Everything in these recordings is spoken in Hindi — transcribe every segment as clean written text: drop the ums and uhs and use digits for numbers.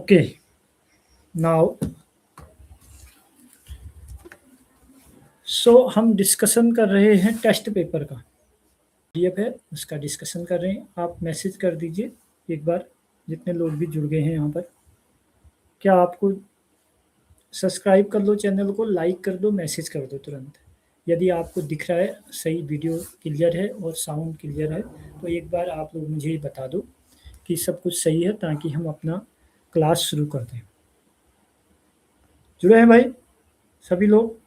ओके, नाउ सो हम डिस्कशन कर रहे हैं टेस्ट पेपर का। पीडीएफ है उसका डिस्कशन कर रहे हैं। आप मैसेज कर दीजिए एक बार, जितने लोग भी जुड़ गए हैं यहाँ पर। क्या आपको सब्सक्राइब कर लो चैनल को, लाइक कर दो, मैसेज कर दो तुरंत। यदि आपको दिख रहा है सही, वीडियो क्लियर है और साउंड क्लियर है, तो एक बार आप लोग मुझे बता दो कि सब कुछ सही है, ताकि हम अपना क्लास शुरू कर दें। जुड़े हैं भाई सभी लोग?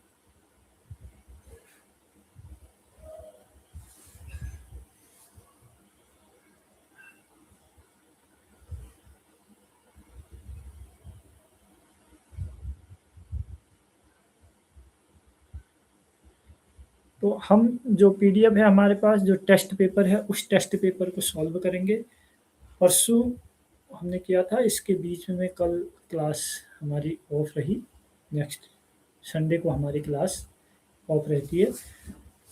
तो हम जो पीडीएफ है हमारे पास, जो टेस्ट पेपर है, उस टेस्ट पेपर को सॉल्व करेंगे। परसों हमने किया था, इसके बीच में कल क्लास हमारी ऑफ रही। नेक्स्ट संडे को हमारी क्लास ऑफ रहती है,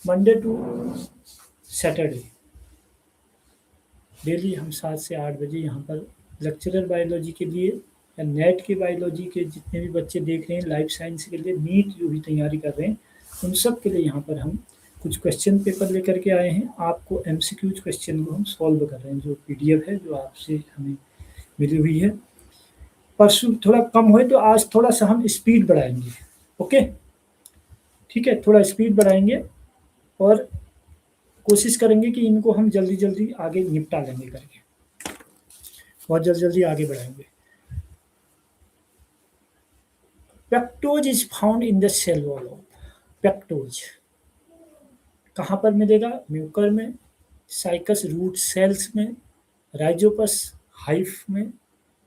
मंडे टू सैटरडे। डेली हम 7 से 8 बजे यहाँ पर लेक्चरर बायोलॉजी के लिए या नेट के बायोलॉजी के जितने भी बच्चे देख रहे हैं, लाइफ साइंस के लिए, नीट जो भी तैयारी कर रहे हैं, उन सब के लिए यहाँ पर हम कुछ क्वेश्चन पेपर लेकर के आए हैं। आपको एमसीक्यूज क्वेश्चन को हम सॉल्व कर रहे हैं, जो पीडीएफ है जो आपसे हमें मिली हुई है। परसों थोड़ा कम हुए तो आज थोड़ा सा हम स्पीड बढ़ाएंगे। ओके, ठीक है, थोड़ा स्पीड बढ़ाएंगे और कोशिश करेंगे कि इनको हम जल्दी जल्दी आगे निपटा लेंगे करके, बहुत जल्दी जल्दी आगे बढ़ाएंगे। Pectose is found in the cell wall of. Pectose कहाँ पर मिलेगा? म्यूकर में, साइकस रूट सेल्स में, राइजोपस हाइफ में,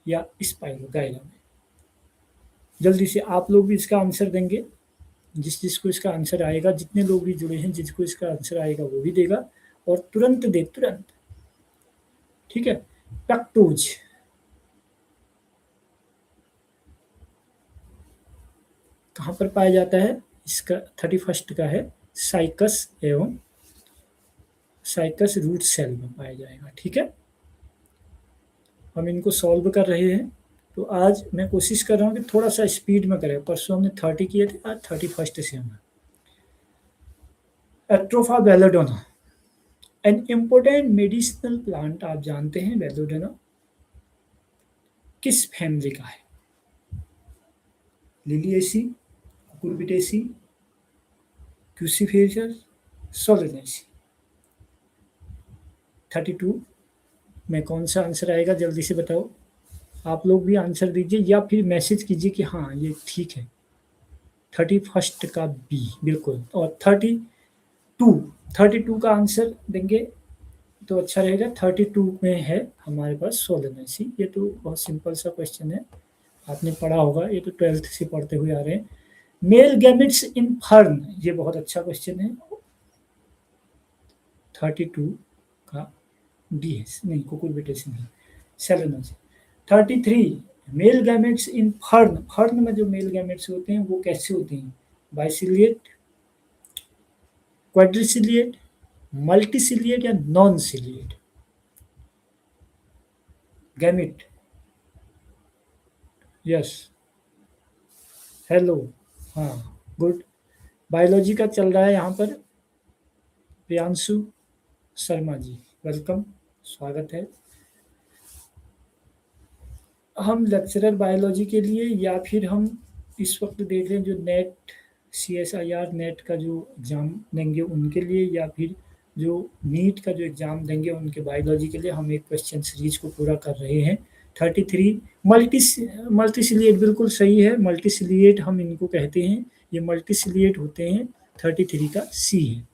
या स्पाइरोगाइरा में। जल्दी से आप लोग भी इसका आंसर देंगे। जिसको इसका आंसर आएगा, जितने लोग भी जुड़े हैं, जिसको इसका आंसर आएगा वो भी देगा, और तुरंत दे, तुरंत। ठीक है, पेक्टोज कहाँ पर पाया जाता है? इसका 31 का है, साइकस एवं साइकस रूट सेल में पाया जाएगा। ठीक है, हम इनको सॉल्व कर रहे हैं। तो आज मैं कोशिश कर रहा हूँ कि थोड़ा सा स्पीड में करें। परसों हमने 30 किए थे, आज 31 से हम। Atropa belladonna, an important medicinal plant, आप जानते हैं बेलोडोना किस फैमिली का है? Liliaceae, Cucurbitaceae, क्यूसीफेरस, Solanaceae. 32 में कौन सा आंसर आएगा? जल्दी से बताओ। आप लोग भी आंसर दीजिए या फिर मैसेज कीजिए कि हाँ ये ठीक है। 31 का बी बिल्कुल, और 32 का आंसर देंगे तो अच्छा रहेगा। 32 में है हमारे पास सोलेनेसी। ये तो बहुत सिंपल सा क्वेश्चन है, आपने पढ़ा होगा, ये तो 12th से पढ़ते हुए आ रहे हैं। मेल गैमेट्स इन फर्न, ये बहुत अच्छा क्वेश्चन है। 32 का डी है, नहीं कुकुरबिटेसी नहीं, सेलेनोसी। 33 मेल गैमेट्स इन फर्न। फर्न में जो मेल गैमेट्स होते हैं वो कैसे होते हैं? बाइसिलिएट, क्वाड्रिसिलिएट, मल्टीसिलिएट या नॉन सिलिएट गैमेट? यस, हेलो, हाँ, गुड। बायोलॉजी का चल रहा है यहाँ पर। प्रियांशु शर्मा जी, वेलकम, स्वागत है। हम लेक्चरर बायोलॉजी के लिए, या फिर हम इस वक्त देख रहे हैं जो नेट CSIR नेट का जो एग्ज़ाम देंगे उनके लिए, या फिर जो नीट का जो एग्ज़ाम देंगे उनके बायोलॉजी के लिए, हम एक क्वेश्चन सीरीज को पूरा कर रहे हैं। 33 मल्टीसिलिएट बिल्कुल सही है। मल्टीसिलिएट हम इनको कहते हैं, ये मल्टीसिलिएट होते हैं। 33 का सी है,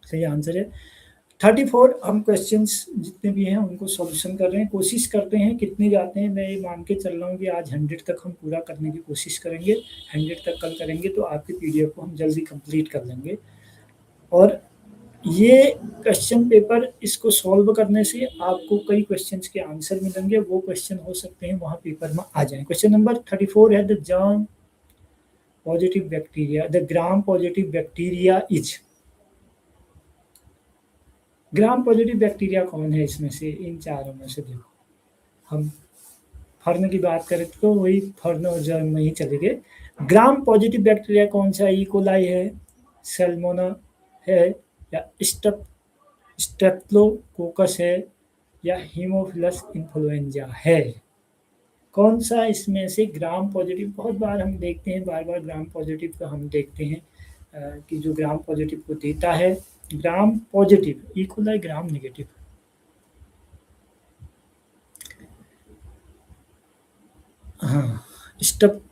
सही आंसर है। 34 हम क्वेश्चंस जितने भी हैं उनको सॉल्यूशन कर रहे हैं। कोशिश करते हैं कितने जाते हैं, मैं ये मान के चल रहा हूँ कि आज 100 तक हम पूरा करने की कोशिश करेंगे। 100 तक कल करेंगे तो आपके पीडीएफ को हम जल्दी कंप्लीट कर लेंगे। और ये क्वेश्चन पेपर, इसको सॉल्व करने से आपको कई क्वेश्चंस के आंसर मिलेंगे। वो क्वेश्चन हो सकते हैं वहाँ पेपर में आ जाए। क्वेश्चन नंबर 34 है, the germ positive bacteria, the gram positive bacteria is. Gram positive bacteria कौन है इसमें से? इन चारों में से देखो, हम फर्न की बात करें तो वही फर्न और जर्म में ही चले गए। ग्राम पॉजिटिव बैक्टीरिया कौन सा है? ई कोलाई है, सैल्मोना है, या स्टेप्टोकोकस है, या हीमोफिलस इन्फ्लुएंजा है? कौन सा इसमें से ग्राम पॉजिटिव? बहुत बार हम देखते हैं, बार बार ग्राम पॉजिटिव का हम देखते हैं कि जो ग्राम पॉजिटिव को देता है, gram positive E coli, gram negative. हाँ, streptococcus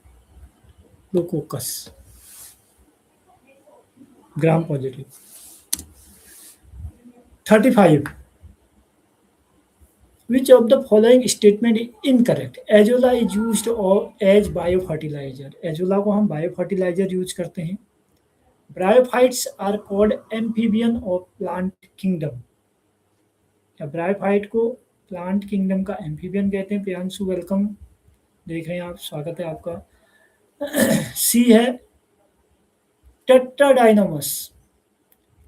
gram positive. 35 Which of the following statement is incorrect? Azolla is used as biofertilizer. Azolla को हम बायोफर्टिलाइजर यूज करते हैं। Bryophytes are called amphibian of plant kingdom. या ब्रायोफाइट को प्लांट किंगडम का एम्फीबियन कहते हैं। प्रियांशु वेलकम, देख रहे हैं आप, स्वागत है आपका। सी है tetradynamous.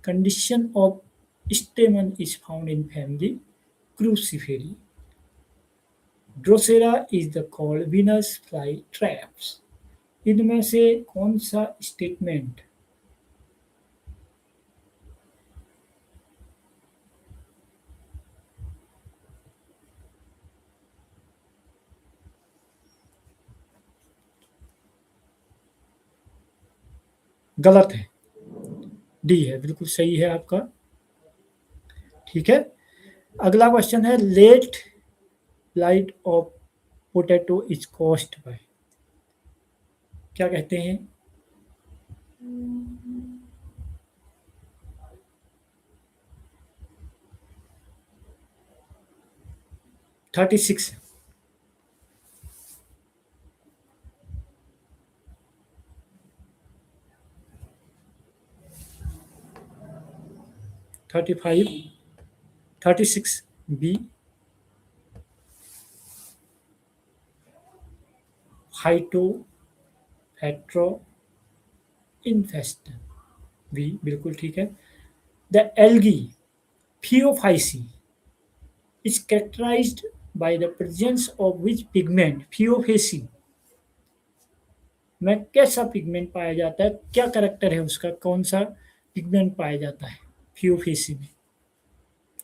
Condition of stamen is found in family cruciferae. Drosera is the called Venus fly traps. इनमें से कौन सा स्टेटमेंट गलत है? डी है, बिल्कुल सही है आपका। ठीक है, अगला क्वेश्चन है late blight of potato is caused by. क्या कहते हैं? Thirty six. 35, 36 B, phytophthora infestans B, बिल्कुल ठीक है। The algae phaeophyceae is characterized by the presence of which pigment? Phaeophyceae में कैसा पिगमेंट पाया जाता है? क्या करेक्टर है उसका? कौन सा पिगमेंट पाया जाता है फियोफेसी में?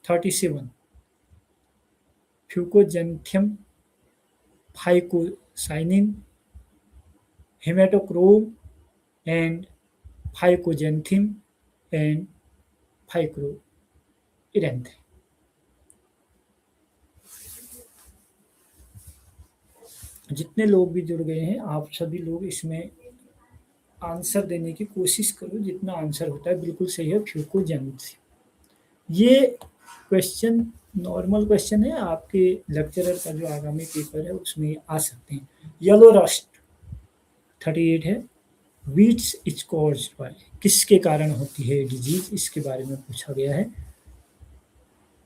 37 फ्यूकोजेंथियम फाइकोसाइनिन, हेमेटोक्रोम एंड फाइकोजेंथिम एंड फाइक्रोइरेंथ। जितने लोग भी जुड़ गए हैं, आप सभी लोग इसमें आंसर देने की कोशिश करो, जितना आंसर होता है बिल्कुल सही है। फ्यूकोजेंथिम। ये क्वेश्चन नॉर्मल क्वेश्चन है, आपके लेक्चरर का जो आगामी पेपर है उसमें आ सकते हैं। येलो रस्ट 38 है। वीट्स इज कॉज्ड बाय, किसके कारण होती है डिजीज? इसके बारे में पूछा गया है।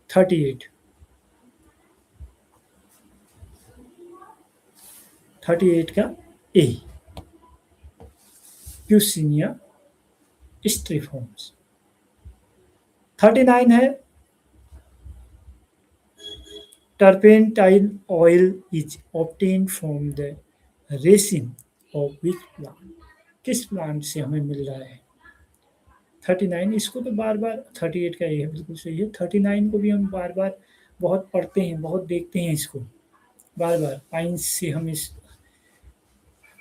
38 का ए, प्यूसिनिया स्ट्रीफॉर्म्स। 39 है turpentine oil is obtained from the resin of which plant? किस प्लांट से हमें मिल रहा है? 39, इसको तो बार बार 38 का ये है, बिल्कुल सही है। 39 को भी हम बार बार बहुत पढ़ते हैं, बहुत देखते हैं इसको बार बार। पाइन्स से हम इस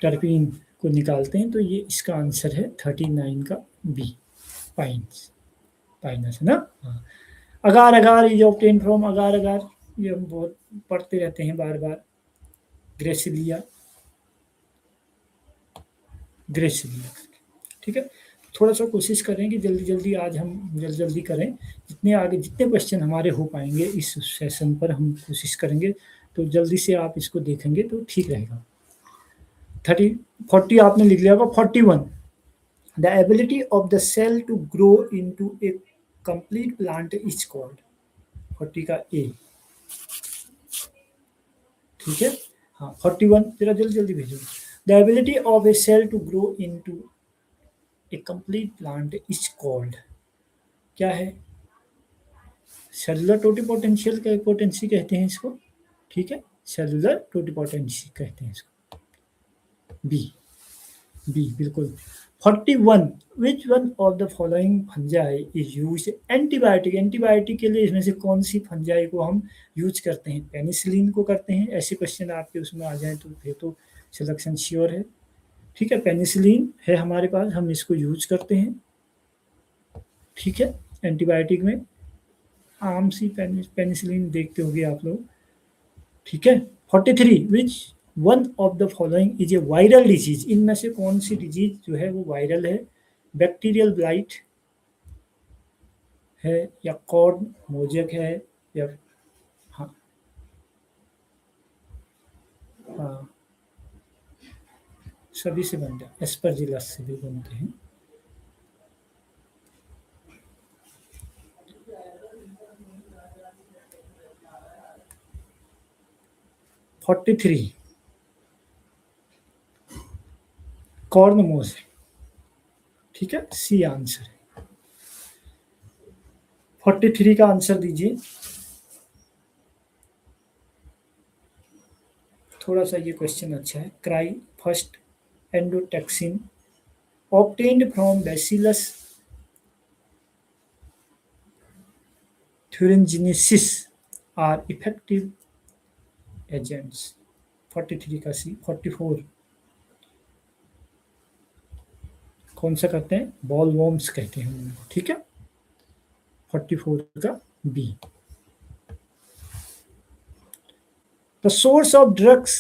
टर्पीन को निकालते हैं, तो ये इसका आंसर है 39 का बी, पाइन्स, पाइनस है ना। हाँ, अगार अगार इज ऑब्टेन फ्रॉम अगार अगार, ये हम बहुत पढ़ते रहते हैं बार बार। ग्रेसिलिया, ग्रेसिलिया। ठीक है, थोड़ा सा कोशिश करें कि जल्दी जल्दी आज हम जल्दी जल्दी करें। जितने आगे जितने क्वेश्चन हमारे हो पाएंगे इस सेशन पर हम कोशिश करेंगे, तो जल्दी से आप इसको देखेंगे तो ठीक रहेगा। 40 आपने लिख लिया होगा। 41 the ability of the cell to grow into a complete plant is called. 40 का ए, ठीक है। हाँ, 41 जरा जल्दी जल्दी भेजो। The ability of a cell to grow into a complete plant is called, क्या है? सेलुलर टोटिपोटेंशियल का पोटेंसी कहते हैं इसको, ठीक है। सेलुलर टोटिपोटेंसी कहते हैं इसको। बी, बी बिल्कुल। 41 which one of the following fungi is use antibiotic, antibiotic के लिए इसमें से कौन सी फंजाई को हम यूज करते हैं? पेनिसिलिन को करते हैं। ऐसे क्वेश्चन आपके उसमें आ जाए तो फिर तो सिलेक्शन श्योर है। ठीक है, पेनिसिलिन है हमारे पास, हम इसको यूज करते हैं। ठीक है, एंटीबायोटिक में आम सी पेनिसिलिन देखते होंगे आप लोग। ठीक है, 43 which one of the following is a viral disease, इनमें से कौन सी डिजीज जो है वो वायरल है? बैक्टीरियल ब्लाइट है, या कॉर्न मोजेक है, या हाँ हाँ सभी से बनते हैं, एस्परजिलस से भी बनते हैं। फोर्टी थ्री कॉर्न मोज, ठीक है, सी आंसर है। 43 का आंसर दीजिए। थोड़ा सा ये क्वेश्चन अच्छा है। Cry first endotoxin obtained from Bacillus thuringiensis are effective agents। 43 का सी। 44 कौन सा कहते हैं? बॉल वॉर्म्स कहते हैं उनको। ठीक है, 44 का B. The source of drugs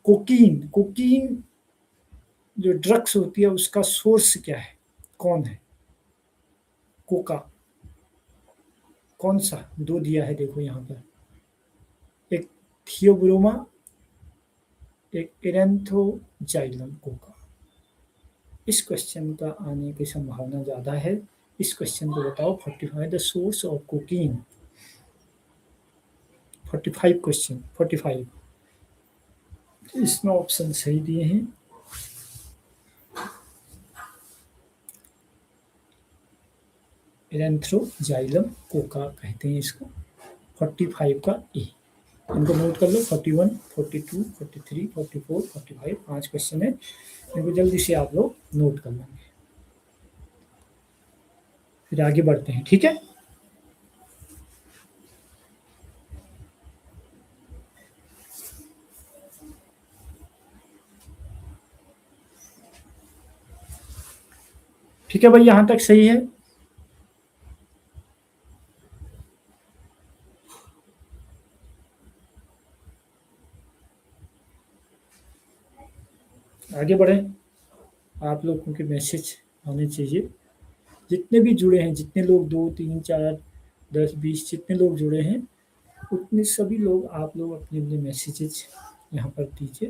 cocaine, cocaine जो ड्रग्स होती है उसका सोर्स क्या है? कौन है? कोका, कौन सा? दो दिया है देखो यहाँ पर, एक थियोब्रोमा, एक एरेंथोजाइलम कोका। इस क्वेश्चन का आने की संभावना ज़्यादा है। इस क्वेश्चन को बताओ। 45 the source of cocaine. 45 question, 45 इसमें ऑप्शन सही दिए हैं। एरेंथ्रोजाइलम कोका कहते हैं इसको। 45 का ए, इनको नोट कर लो। 41, 42, 43, 44, 45 5 क्वेश्चन है, इनको जल्दी से आप लोग नोट कर लेंगे। फिर आगे बढ़ते हैं। ठीक है, ठीक है भाई, यहाँ तक सही है। आगे बढ़े। आप लोगों के मैसेज आने चाहिए। जितने भी जुड़े हैं, जितने लोग 2, 3, 4, 10, 20 जितने लोग जुड़े हैं, उतने सभी लोग आप लोग अपने अपने मैसेजेस यहाँ पर दीजिए,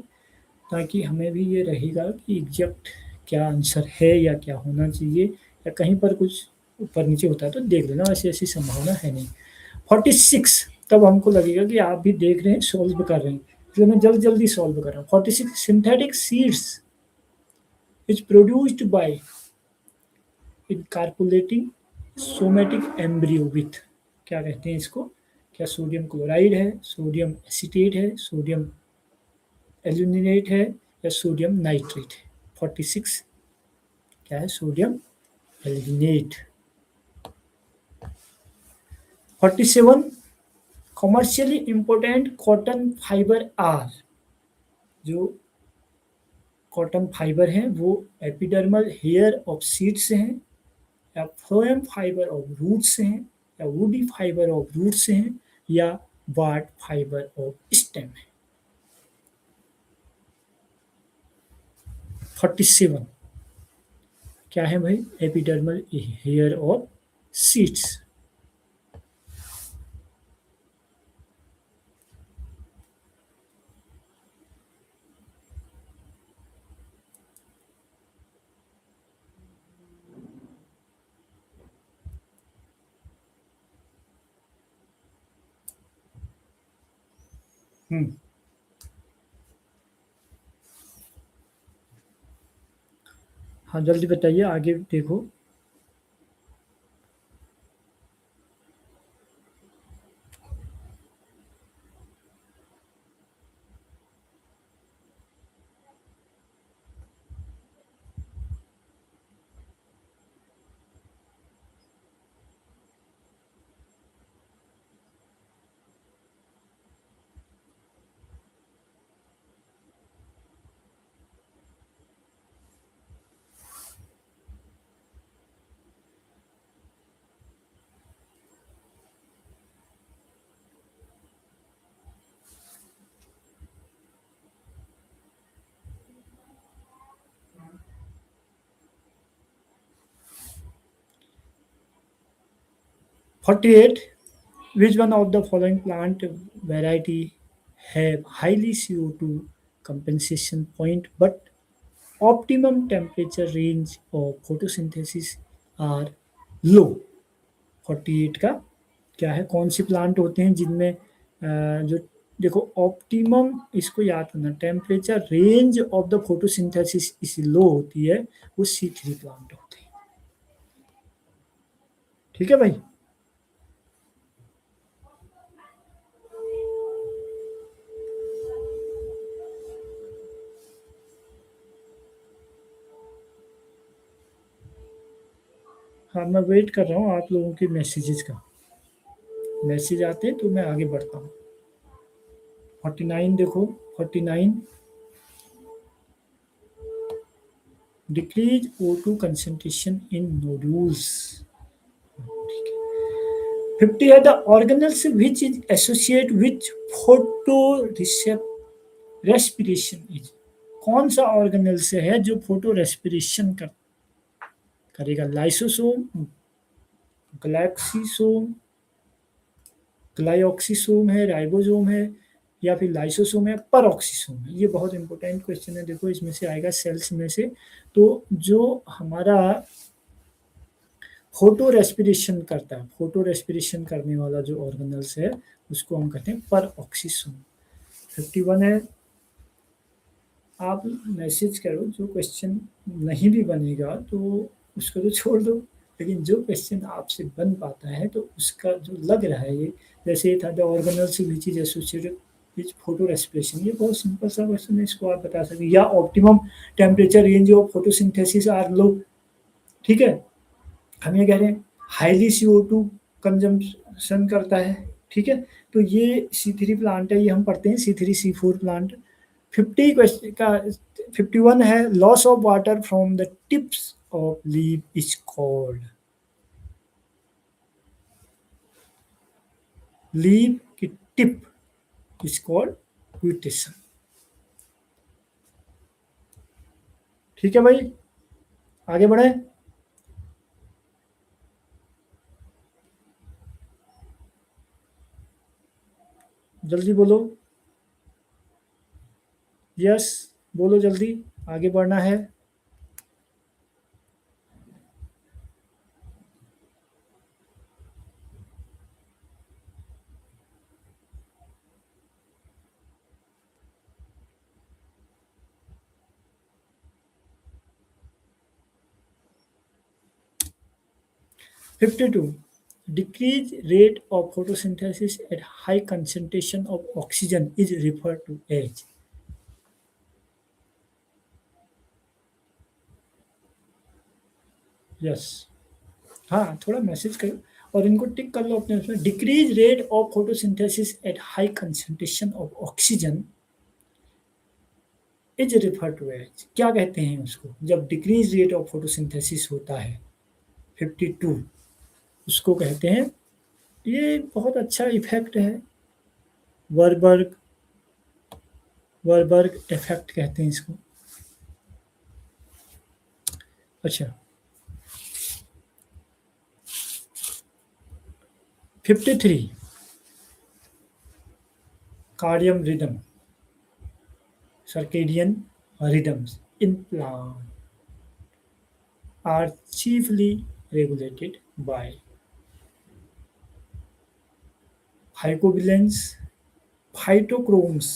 ताकि हमें भी ये रहेगा कि एग्जैक्ट क्या आंसर है या क्या होना चाहिए, या कहीं पर कुछ ऊपर नीचे होता है तो देख लेना, वैसे ऐसी संभावना है नहीं। 46 तब हमको लगेगा कि आप भी देख रहे हैं, सॉल्व कर रहे हैं, इसलिए मैं जल्दी जल्दी सॉल्व कर रहा हूँ। 46 synthetic seeds is produced by encapsulating somatic embryo with, क्या कहते हैं इसको? क्या सोडियम क्लोराइड है, सोडियम एसीटेट है, सोडियम एल्यूमिनेट है, या सोडियम नाइट्रेट है? 46 क्या है? Sodium aluminate. 47 commercially important cotton fibre are, जो कॉटन फाइबर हैं वो एपिडर्मल हेयर ऑफ सीड्स हैं, या फ्लोएम फाइबर ऑफ रूट्स हैं, या वुडी फाइबर ऑफ रूट्स हैं, या बार्ड फाइबर ऑफ स्टेम है? 47 क्या है भाई? Epidermal hair of seeds. हाँ जल्दी बताइए, आगे देखो। 48. Which one of the following plant variety have highly CO2 compensation point but optimum temperature range of photosynthesis are low? 48 का क्या है, कौन से प्लांट होते हैं जिनमें जो देखो ऑप्टिमम, इसको याद करना, temperature range of the photosynthesis इस लो होती है, वो C3 प्लांट होते हैं। ठीक है भाई। हाँ, मैं वेट कर रहा हूँ आप लोगों के मैसेजेस का। मैसेज आते हैं तो मैं आगे बढ़ता हूँ। 49 देखो, 49 decrease O2 concentration in nodules. ठीक है। 50 है the organelles which is associate which photo respiration is. कौन सा ऑर्गेनल से है जो फोटो रेस्पिरेशन करेगा? लाइसोसोम, ग्लाइक्सिसोम, ग्लाइऑक्सिसोम है, राइबोसोम है, या फिर लाइसोसोम है, परऑक्सीसोम है? ये बहुत इंपॉर्टेंट क्वेश्चन है। देखो इसमें से आएगा सेल्स में से, तो जो हमारा फोटो रेस्पिरेशन करता है, फोटो रेस्पिरेशन करने वाला जो ऑर्गेनल्स है उसको हम कहते हैं परऑक्सीसोम। 51 है, आप मैसेज करो, जो क्वेश्चन नहीं भी बनेगा तो उसको तो छोड़ दो, लेकिन जो क्वेश्चन आपसे बन पाता है तो उसका जो लग रहा है, ये जैसे ये था the organelles which is associated which photo respiration, ये बहुत सिंपल सा क्वेश्चन है, इसको आप बता सकते, या optimum temperature range of photosynthesis are low. ठीक है, हम ये कह रहे हैं हाईली CO2 कंजम्पशन करता है। ठीक है, तो ये C3 प्लांट है, ये हम पढ़ते हैं C3C4 प्लांट। 50 क्वेश्चन का 51 है loss of water from the tips of leave is called. Leave की टिप इज कॉल्ड क्विटेशन। ठीक है भाई, आगे बढ़े। जल्दी बोलो, यस बोलो जल्दी, आगे बढ़ना है। 52. Decreased rate of photosynthesis at high concentration of oxygen is referred to as। Yes, हाँ थोड़ा मैसेज करो और इनको टिक कर लो अपने उसमें। Decrease rate of photosynthesis at high concentration of oxygen is refer to as. क्या कहते हैं उसको जब डिक्रीज रेट ऑफ फोटोसिंथेसिस होता है? 52, उसको कहते हैं, ये बहुत अच्छा इफेक्ट है, वर्बर्ग वर्बर्ग इफेक्ट कहते हैं इसको। अच्छा, 53 cardium rhythm, circadian rhythms in plant are chiefly regulated by phycobilins, phytochromes,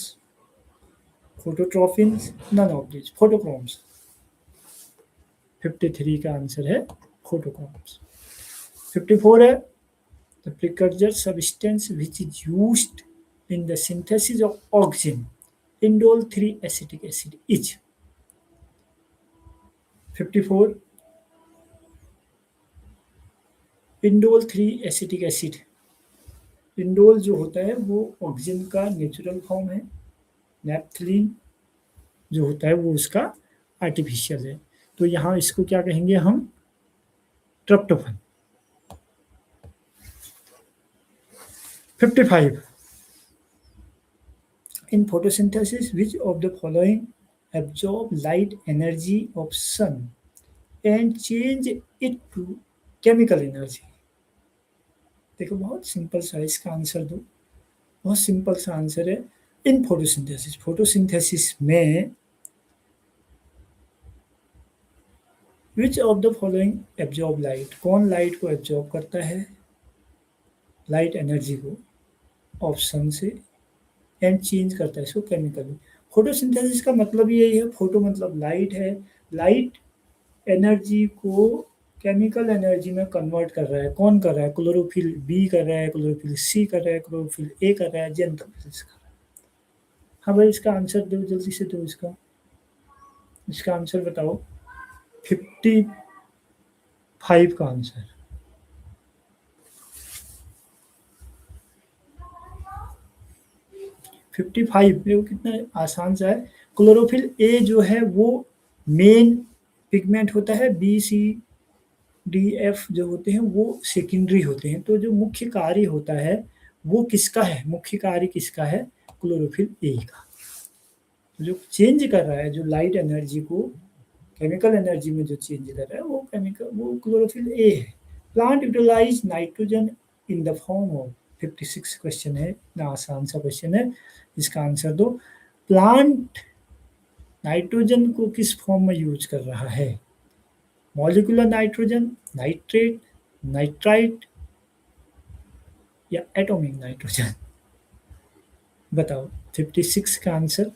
phototrophins, none of these, photochromes। 53 का आंसर है photochromes। 54 है the precursor substance which is used in the synthesis of oxygen, indole 3 acetic acid is। 54 indole 3 acetic acid. Indole जो होता है वो ऑक्सीजन का नेचुरल फॉर्म है, नेपथलीन जो होता है वो उसका आर्टिफिशियल है। तो यहाँ इसको क्या कहेंगे हम? Tryptophan. 55 in photosynthesis which of the following absorb light energy of sun and change it to chemical energy? देखो बहुत सिंपल सा है, इसका आंसर दो। बहुत सिंपल सा आंसर है। इन फोटोसिंथेसिस, फोटोसिंथेसिस में which of the following absorb light, कौन लाइट को एब्जॉर्ब करता है, लाइट एनर्जी को ऑप्शन से, एंड चेंज करता है इसको केमिकली। फोटोसिंथेसिस का मतलब यही है, फोटो मतलब लाइट है, लाइट एनर्जी को केमिकल एनर्जी में कन्वर्ट कर रहा है। कौन कर रहा है? क्लोरोफिल बी कर रहा है, क्लोरोफिल सी कर रहा है, क्लोरोफिल ए कर रहा है, जेंथोफिल्स कर रहा है। हाँ भाई, इसका आंसर दो, जल्दी से दो इसका। इसका आंसर बताओ। 55 का आंसर। 55 देखो कितना आसान सा है। क्लोरोफिल ए जो है वो मेन पिगमेंट होता है, बी सी डी एफ जो होते हैं वो सेकेंडरी होते हैं। तो जो मुख्य कार्य होता है वो किसका है? मुख्य कार्य किसका है? क्लोरोफिल ए का। जो चेंज कर रहा है, जो लाइट एनर्जी को केमिकल एनर्जी में जो चेंज कर रहा है वो क्लोरोफिल ए है। Plant utilize nitrogen in the form of, 56 question है, इतना आसान सा क्वेश्चन है, इसका आंसर दो। प्लांट नाइट्रोजन को किस फॉर्म में यूज कर रहा है? मॉलिक्यूलर नाइट्रोजन, नाइट्रेट, नाइट्राइट या एटॉमिक नाइट्रोजन? बताओ 56 का आंसर।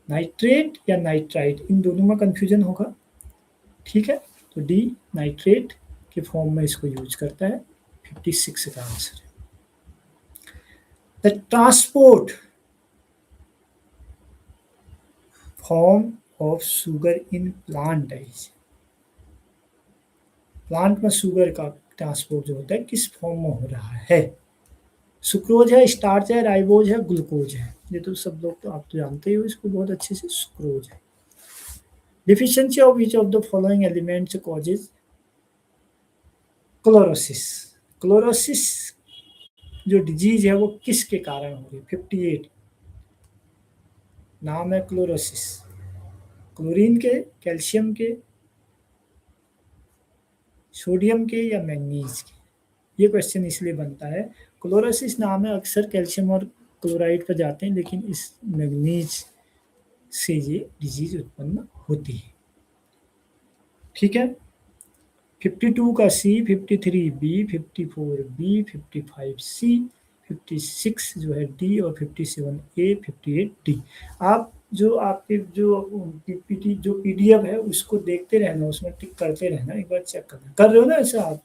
नाइट्रेट या नाइट्राइट, इन दोनों में कंफ्यूजन होगा, ठीक है। तो डी नाइट्रेट के फॉर्म में इसको यूज करता है, 56 का answer. The transport form of sugar in plant is, plant में शुगर का ट्रांसपोर्ट जो होता है किस फॉर्म में हो रहा है? सुक्रोज है, स्टार्च है, राइबोज है, ग्लूकोज है। ये तो सब लोग तो आप तो जानते ही हो इसको बहुत अच्छे से, सुक्रोज है। Deficiency of which of the following elements causes chlorosis, chlorosis जो डिजीज है वो किसके कारण हो रही है? 58 नाम है क्लोरोसिस। क्लोरीन के, कैल्शियम के, सोडियम के या मैग्नीज के? ये क्वेश्चन इसलिए बनता है, क्लोरोसिस नाम है, अक्सर कैल्शियम और क्लोराइड पर जाते हैं, लेकिन इस मैग्नीज से ये डिजीज उत्पन्न होती है, ठीक है। 52 का सी, 53 बी, 54 बी, 55 सी, 56 जो है डी, और 57 ए, 58 डी। आप जो आपके जो पीपीटी जो पीडीएफ है उसको देखते रहना, उसमें टिक करते रहना, एक बार चेक करना। कर रहे हो ना ऐसा आप?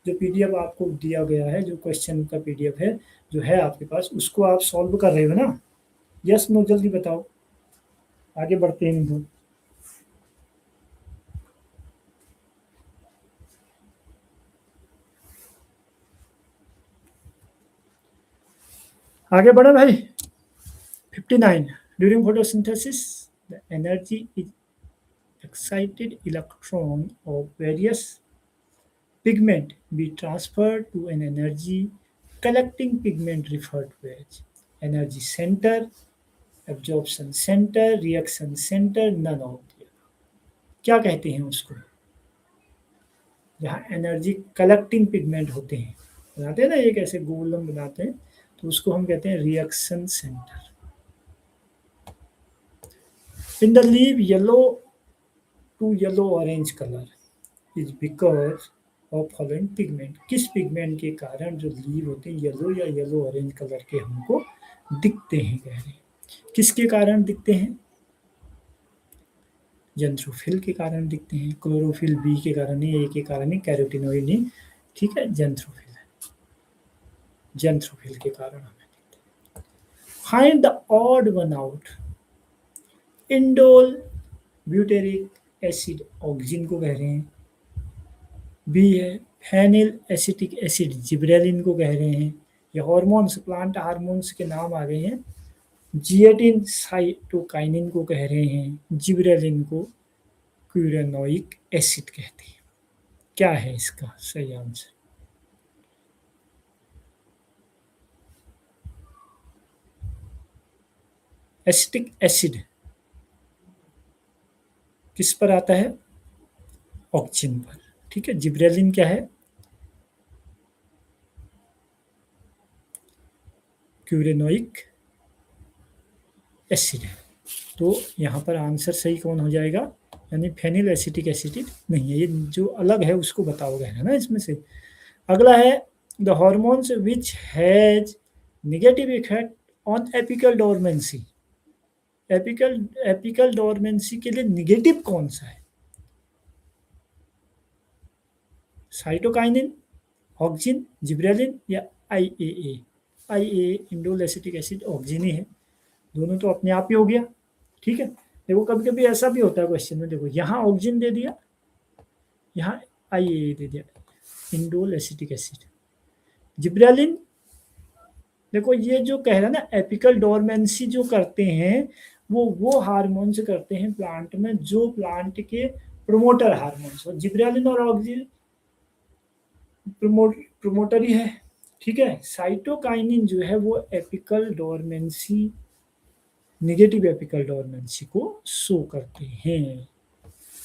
जो पीडीएफ आपको दिया गया है, जो क्वेश्चन का पीडीएफ है जो है आपके पास, उसको आप सॉल्व कर रहे हो ना? यस नो जल्दी बताओ, आगे बढ़ते हैं हम। आगे बढ़ो भाई। 59 during photosynthesis the energy is excited electron of various pigment be transferred to an energy collecting pigment referred to as energy center, absorption center, reaction center, none of the above। क्या कहते हैं उसको? जहाँ एनर्जी कलेक्टिंग पिगमेंट होते हैं, बनाते हैं ना एक ऐसे गोलम बनाते हैं, तो उसको हम कहते हैं reaction centre. In the leave yellow to yellow orange colour is because of following pigment, किस पिगमेंट के कारण जो लीव होते हैं येलो या येलो ऑरेंज कलर के हमको दिखते हैं? कह रहे हैं किसके कारण दिखते हैं? जेंथ्रोफिल के कारण दिखते हैं, क्लोरोफिल बी के कारण नहीं, ए के कारण नहीं, कैरोटिनोइड नहीं, ठीक है, जेंथ्रोफिल है, जेंथ्रोफिल के कारण हमें दिखते हैं। Find the odd one out. Indole butyric acid oxygen को कह रहे हैं, बी है फेनिल एसिटिक एसिड जिब्रेलिन को कह रहे हैं। ये हार्मोन्स, प्लांट हार्मोन्स के नाम आ गए हैं। जिएटिन साइटोकाइनिन को कह रहे हैं, जिब्रेलिन को क्यूरेनोइक एसिड कहते हैं। क्या है इसका सही आंसर? एसिटिक एसिड किस पर आता है? ऑक्सीजन पर, ठीक है। जिब्रेलिन क्या है? क्यूरेनोइक एसिड है। तो यहाँ पर आंसर सही कौन हो जाएगा, यानी फेनिल एसिटिक एसिड नहीं है। ये जो अलग है उसको बताओगे, है ना इसमें से। अगला है the hormones which has negative effect on apical dormancy. Apical dormancy के लिए निगेटिव कौन सा है? साइटोकाइनिन, ऑक्जिन, जिब्रेलिन या IAA. IAA indole acetic acid auxin ही है, दोनों तो अपने आप ही हो गया। ठीक है, देखो कभी कभी ऐसा भी होता है क्वेश्चन में, देखो यहाँ ऑक्जिन दे दिया, यहाँ आईएए दे दिया, इंडोल एसिटिक एसिड। जिब्रेलिन, देखो ये जो कह रहा है ना एपिकल डोरमेंसी जो करते हैं वो हार्मोन से करते हैं प्लांट में, जो प्लांट के प्रोमोटर हार्मोन्स हो। जिब्रेलिन और ऑक्जिन प्रोमोटर ही है। ठीक है, साइटोकाइनिन जो है वो apical dormancy, negative apical dormancy को शो करते हैं।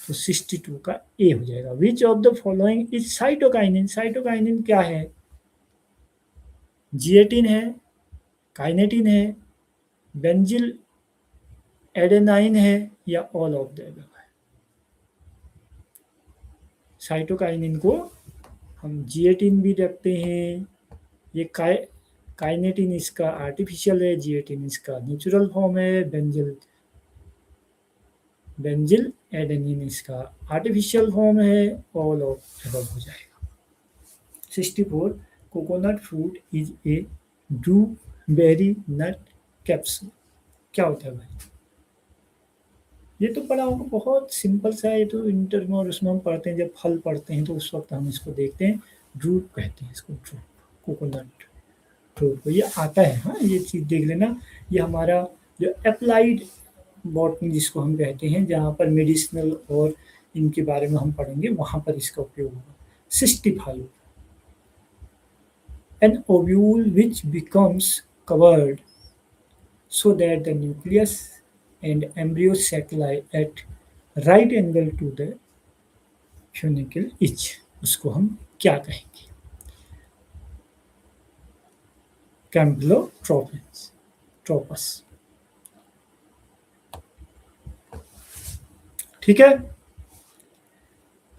तो 62 का ए हो जाएगा। Which of the following is cytokinin. Cytokinin क्या है? जिएटिन है, काइनेटिन है, बेंजिल एडेनाइन है या ऑल ऑफ द अबव है। साइटोकाइनिन को हम जिएटिन भी रखते हैं। ये काइनेटिन इसका आर्टिफिशियल है, जिएटिन इसका नेचुरल फॉर्म है, बेंजिल एडेनिन इसका आर्टिफिशियल फॉर्म है, ऑल ऑफ अबव हो जाएगा। 64 coconut fruit is a drupe berry nut capsule. क्या होता है भाई? ये तो पढ़ा होगा, बहुत सिंपल सा है। ये तो इंटर में और उसमें हम पढ़ते हैं, जब फल पढ़ते हैं तो उस वक्त हम इसको देखते हैं। ड्रूप कहते हैं इसको, ड्रूप, कोकोनट ड्रूप, ये आता है। हाँ, ये चीज़ देख लेना। ये हमारा जो अप्लाइड बॉटनी जिसको हम कहते हैं, जहाँ पर मेडिसिनल और इनके बारे में हम पढ़ेंगे, वहाँ पर इसका उपयोग होगा। 65 an ovule which becomes covered so that the nucleus and embryo sacculi at right angle to the funicle each, उसको हम क्या कहेंगे? कैम्पलोट्रोपस, ट्रोपस। ठीक है।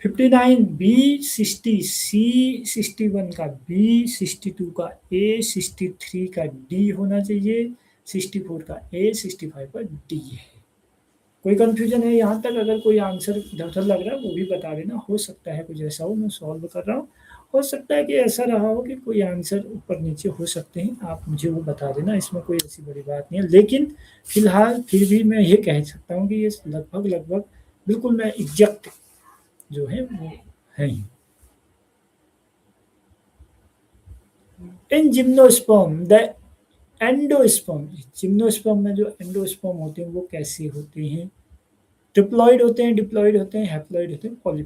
59 बी 60 सी 61 का बी 62 का ए 63 का डी होना चाहिए, 64 का ए 65 का डी है। कोई कंफ्यूजन है यहाँ तक? अगर कोई आंसर इधर उधर लग रहा है वो भी बता देना। हो सकता है कुछ ऐसा हो, मैं सॉल्व कर रहा हूँ, हो सकता है कि ऐसा रहा हो कि कोई आंसर ऊपर नीचे हो सकते हैं, आप मुझे वो बता देना। इसमें कोई ऐसी बड़ी बात नहीं है, लेकिन फिलहाल फिर भी मैं ये कह सकता हूँ कि ये लगभग बिल्कुल मैं एग्जैक्ट जो है वो है ही। In gymnosperm the endosperm, gymnosperm में जो एंडोस्पर्म होते हैं वो कैसे होते हैं? ट्रिप्लॉइड होते हैं, डिप्लॉइड होते हैं, हैप्लॉइड होते हैं, पॉलीप्लॉइड।